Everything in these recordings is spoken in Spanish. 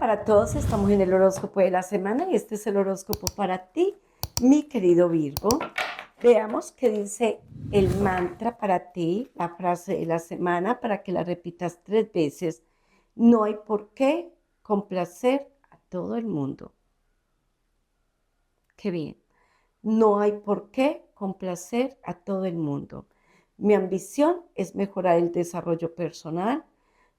para todos, estamos en el horóscopo de la semana y este es el horóscopo para ti, mi querido Virgo. Veamos qué dice el mantra para ti, la frase de la semana, para que la repitas 3 veces. No hay por qué complacer a todo el mundo. Qué bien. No hay por qué complacer a todo el mundo. Mi ambición es mejorar el desarrollo personal.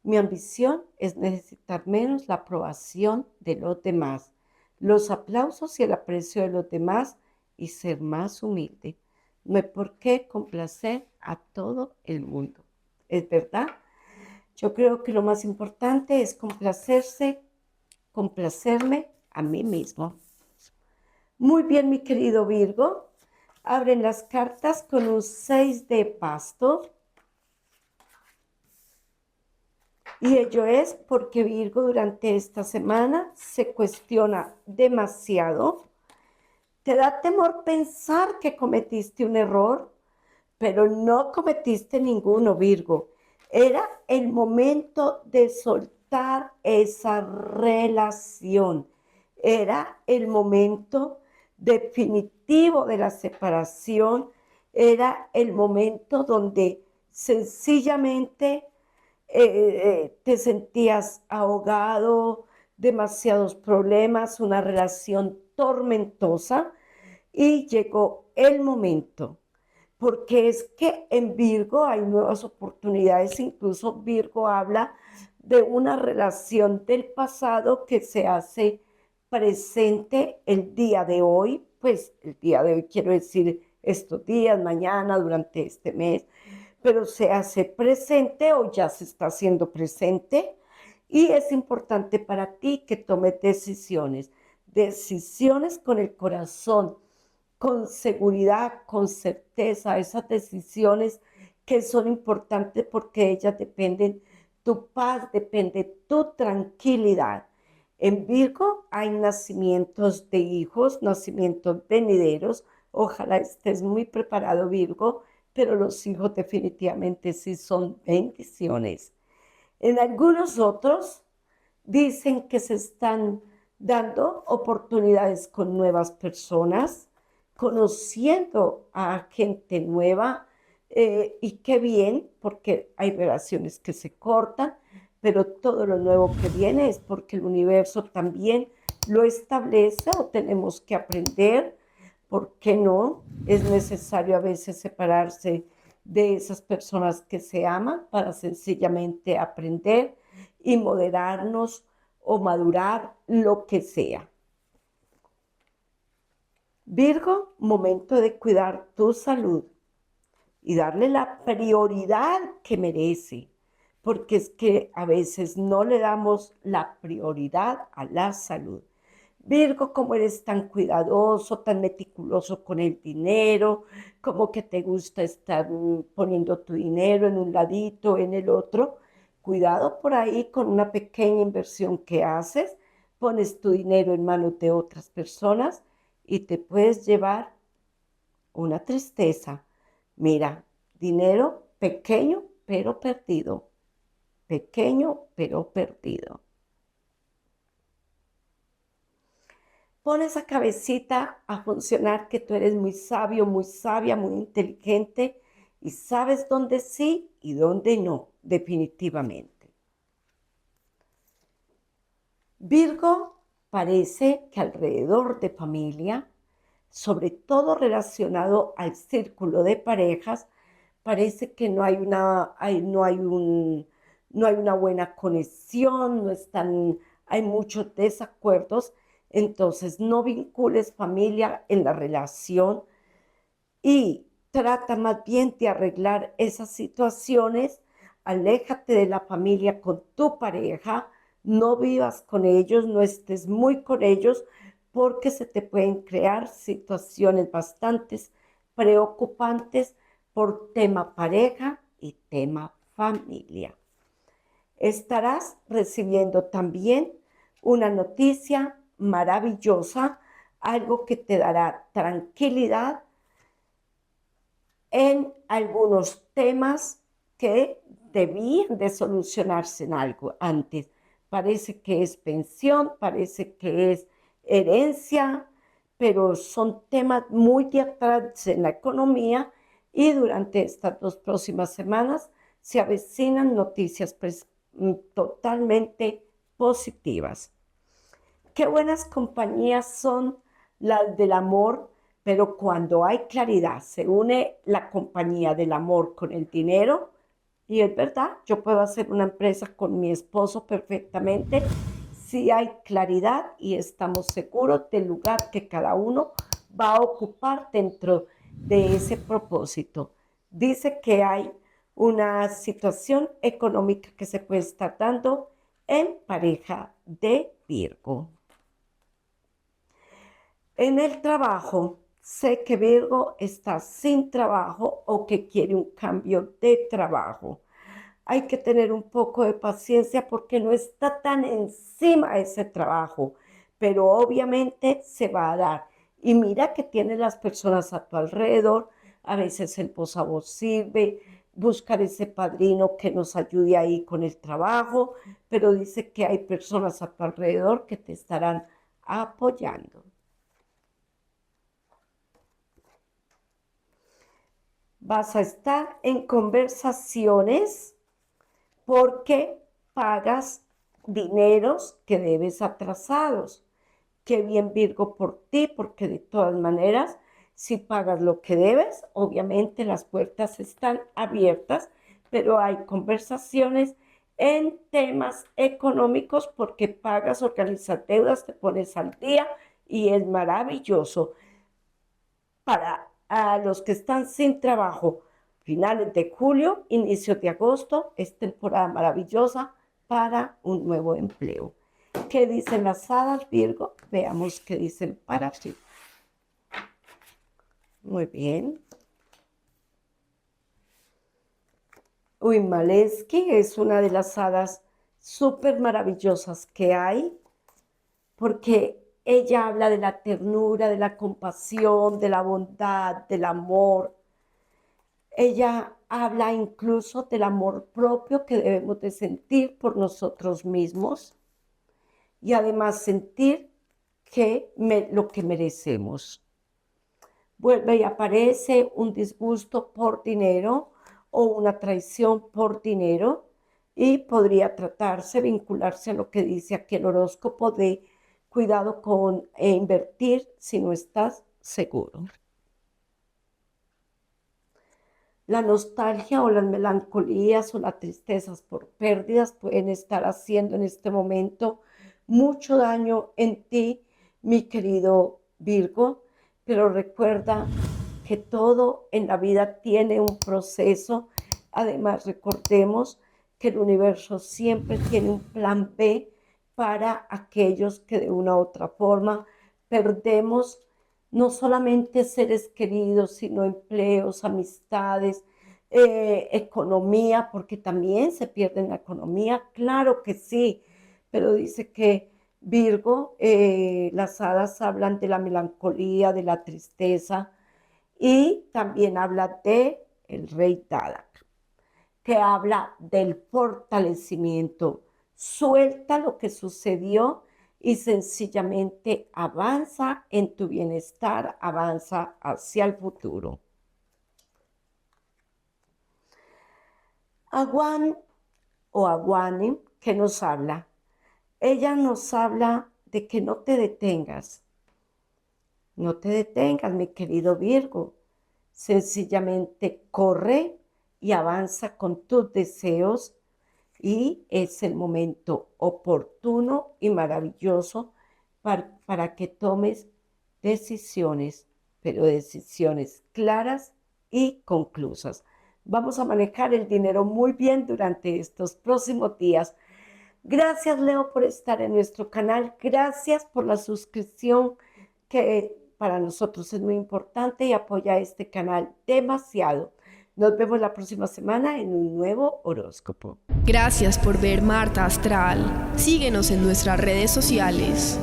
Mi ambición es necesitar menos la aprobación de los demás, los aplausos y el aprecio de los demás y ser más humilde. No hay por qué complacer a todo el mundo. ¿Es verdad? Yo creo que lo más importante es complacerme a mí mismo. Muy bien, mi querido Virgo. Abren las cartas con un 6 de bastos. Y ello es porque Virgo durante esta semana se cuestiona demasiado. Te da temor pensar que cometiste un error, pero no cometiste ninguno, Virgo. Era el momento de soltar esa relación. Era el momento definitivo de la separación. Era el momento donde sencillamente te sentías ahogado, demasiados problemas, una relación tormentosa y llegó el momento, porque es que en Virgo hay nuevas oportunidades, incluso Virgo habla de una relación del pasado que se hace presente el día de hoy, pues el día de hoy quiero decir estos días, mañana, durante este mes, pero se hace presente o ya se está haciendo presente y es importante para ti que tomes decisiones con el corazón, con seguridad, con certeza, esas decisiones que son importantes porque ellas dependen tu paz, depende tu tranquilidad. En Virgo hay nacimientos de hijos, nacimientos venideros. Ojalá estés muy preparado, Virgo, pero los hijos definitivamente sí son bendiciones. En algunos otros dicen que se están dando oportunidades con nuevas personas, conociendo a gente nueva, y qué bien, porque hay relaciones que se cortan, pero todo lo nuevo que viene es porque el universo también lo establece o tenemos que aprender. ¿Por qué no? Es necesario a veces separarse de esas personas que se aman para sencillamente aprender y moderarnos o madurar, lo que sea. Virgo, momento de cuidar tu salud y darle la prioridad que merece, porque es que a veces no le damos la prioridad a la salud. Virgo, como eres tan cuidadoso, tan meticuloso con el dinero, como que te gusta estar poniendo tu dinero en un ladito, en el otro, cuidado por ahí con una pequeña inversión que haces, pones tu dinero en manos de otras personas y te puedes llevar una tristeza. Mira, dinero pequeño pero perdido, pequeño pero perdido. Pon esa cabecita a funcionar, que tú eres muy sabio, muy sabia, muy inteligente y sabes dónde sí y dónde no, definitivamente. Virgo, parece que alrededor de familia, sobre todo relacionado al círculo de parejas, parece que no hay una buena conexión, hay muchos desacuerdos. Entonces, no vincules familia en la relación y trata más bien de arreglar esas situaciones. Aléjate de la familia con tu pareja, no vivas con ellos, no estés muy con ellos, porque se te pueden crear situaciones bastante preocupantes por tema pareja y tema familia. Estarás recibiendo también una noticia maravillosa, algo que te dará tranquilidad en algunos temas que debían de solucionarse en algo antes, Parece que es pensión, parece que es herencia, pero son temas muy teatrales en la economía y durante estas 2 próximas semanas se avecinan noticias totalmente positivas. Qué buenas compañías son las del amor, pero cuando hay claridad, se une la compañía del amor con el dinero, y es verdad, yo puedo hacer una empresa con mi esposo perfectamente si hay claridad y estamos seguros del lugar que cada uno va a ocupar dentro de ese propósito. Dice que hay una situación económica que se puede estar dando en pareja de Virgo. En el trabajo, sé que Virgo está sin trabajo o que quiere un cambio de trabajo. Hay que tener un poco de paciencia porque no está tan encima ese trabajo, pero obviamente se va a dar. Y mira que tienes las personas a tu alrededor, a veces el voz a voz sirve, buscar ese padrino que nos ayude ahí con el trabajo, pero dice que hay personas a tu alrededor que te estarán apoyando. Vas a estar en conversaciones porque pagas dineros que debes atrasados. Qué bien, Virgo, por ti, porque de todas maneras, si pagas lo que debes, obviamente las puertas están abiertas, pero hay conversaciones en temas económicos porque pagas, organizas deudas, te pones al día y es maravilloso. Para los que están sin trabajo, finales de julio, inicios de agosto, es temporada maravillosa para un nuevo empleo. ¿Qué dicen las hadas, Virgo? Veamos qué dicen para ti. Muy bien. Maleski es una de las hadas súper maravillosas que hay, porque ella habla de la ternura, de la compasión, de la bondad, del amor. Ella habla incluso del amor propio que debemos de sentir por nosotros mismos y además sentir lo que merecemos. Vuelve y aparece un disgusto por dinero o una traición por dinero y podría tratarse, vincularse a lo que dice aquí el horóscopo de cuidado con invertir si no estás seguro. La nostalgia o las melancolías o las tristezas por pérdidas pueden estar haciendo en este momento mucho daño en ti, mi querido Virgo, pero recuerda que todo en la vida tiene un proceso. Además, recordemos que el universo siempre tiene un plan B para aquellos que de una u otra forma perdemos no solamente seres queridos, sino empleos, amistades, economía, porque también se pierde en la economía, claro que sí, pero dice que Virgo, las hadas hablan de la melancolía, de la tristeza, y también habla de el rey Dadak, que habla del fortalecimiento. Suelta lo que sucedió y sencillamente avanza en tu bienestar, avanza hacia el futuro. Aguán o Aguane, ¿qué nos habla? Ella nos habla de que no te detengas. No te detengas, mi querido Virgo. Sencillamente corre y avanza con tus deseos y es el momento oportuno y maravilloso para que tomes decisiones, pero decisiones claras y conclusas. Vamos a manejar el dinero muy bien durante estos próximos días. Gracias, Leo, por estar en nuestro canal. Gracias por la suscripción, que para nosotros es muy importante y apoya este canal demasiado. Nos vemos la próxima semana en un nuevo horóscopo. Gracias por ver Marta Astral. Síguenos en nuestras redes sociales.